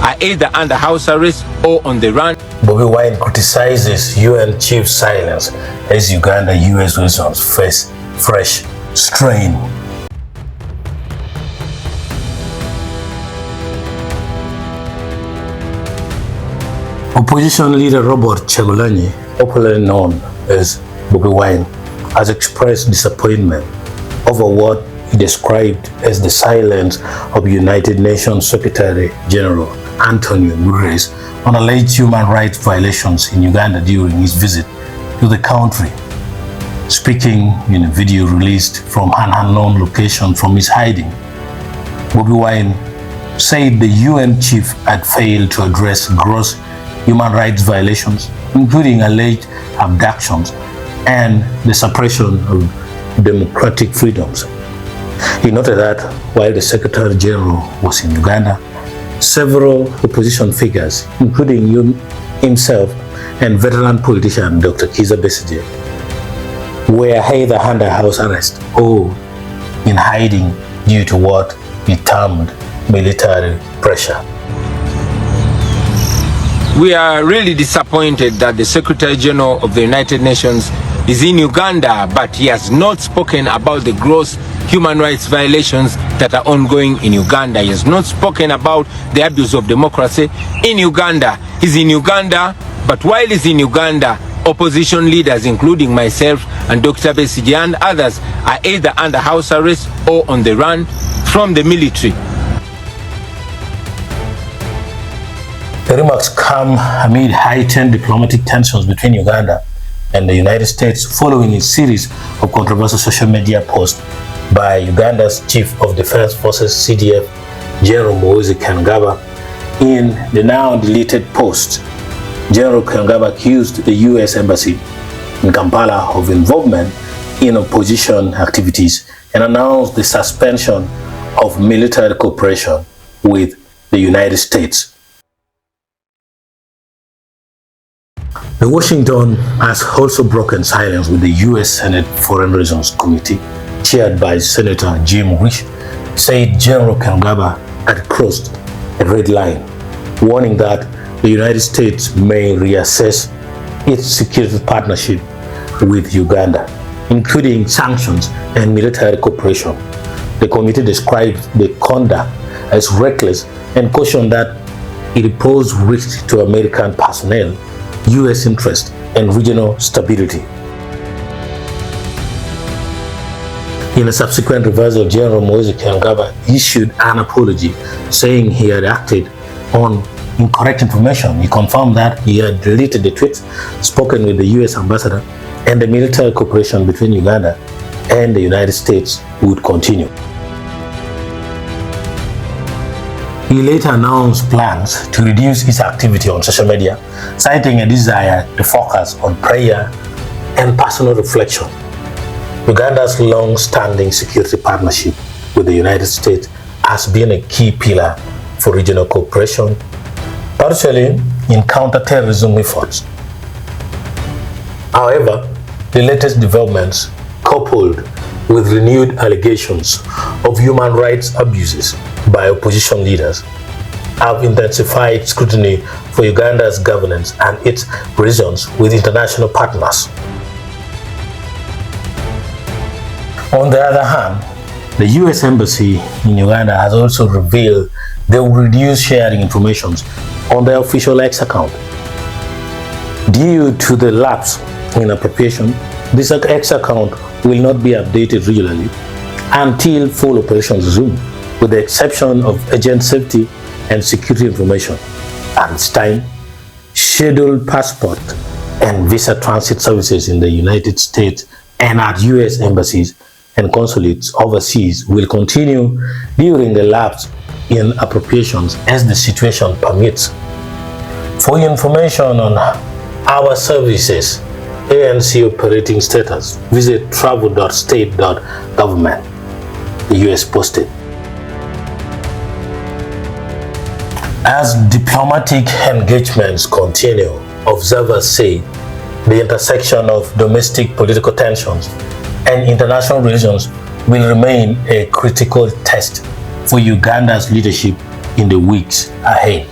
are either under house arrest or on the run. Bobi Wine criticizes UN chief silence as Uganda and US relations face fresh strain. Opposition leader Robert Chagulanyi, popularly known as Bobi Wine, has expressed disappointment over what he described as the silence of United Nations Secretary General Antonio Guterres on alleged human rights violations in Uganda during his visit to the country. Speaking in a video released from an unknown location from his hiding, Bobi Wine said the UN chief had failed to address gross human rights violations, including alleged abductions and the suppression of democratic freedoms. He noted that while the Secretary General was in Uganda, several opposition figures, including himself and veteran politician Dr. Kizza Besigye, were either under house arrest or in hiding due to what he termed military pressure. We are really disappointed that the Secretary General of the United Nations is in Uganda, but he has not spoken about the gross human rights violations that are ongoing in Uganda. He has not spoken about the abuse of democracy in Uganda. He's in Uganda, but while he's in Uganda, opposition leaders, including myself and Dr. Besigye and others, are either under house arrest or on the run from the military. The remarks come amid heightened diplomatic tensions between Uganda and the United States following a series of controversial social media posts by Uganda's Chief of Defense Forces CDF General Muhoozi Kainerugaba. In the now deleted post, General Kainerugaba accused the US Embassy in Kampala of involvement in opposition activities and announced the suspension of military cooperation with the United States. The Washington has also broken silence with the U.S. Senate Foreign Relations Committee, chaired by Senator Jim Risch, said General Kainerugaba had crossed a red line, warning that the United States may reassess its security partnership with Uganda, including sanctions and military cooperation. The committee described the conduct as reckless and cautioned that it posed risk to American personnel, U.S. interest, and regional stability. In a subsequent reversal, General Muhoozi Kainerugaba issued an apology, saying he had acted on incorrect information. He confirmed that he had deleted the tweets spoken with the U.S. ambassador, and the military cooperation between Uganda and the United States would continue. He later announced plans to reduce his activity on social media, citing a desire to focus on prayer and personal reflection. Uganda's long-standing security partnership with the United States has been a key pillar for regional cooperation, particularly in counter-terrorism efforts. However, the latest developments, coupled with renewed allegations of human rights abuses by opposition leaders, have intensified scrutiny for Uganda's governance and its relations with international partners. On the other hand, the U.S. Embassy in Uganda has also revealed they will reduce sharing information on their official X account. Due to the lapse in appropriation, this X account will not be updated regularly until full operations resume, with the exception of agent safety and security information. At this time, scheduled passport and visa transit services in the United States and at U.S. embassies and consulates overseas will continue during the lapse in appropriations as the situation permits. For information on our services, ANC operating status, visit travel.state.government, the U.S. posted. As diplomatic engagements continue, observers say the intersection of domestic political tensions and international relations will remain a critical test for Uganda's leadership in the weeks ahead.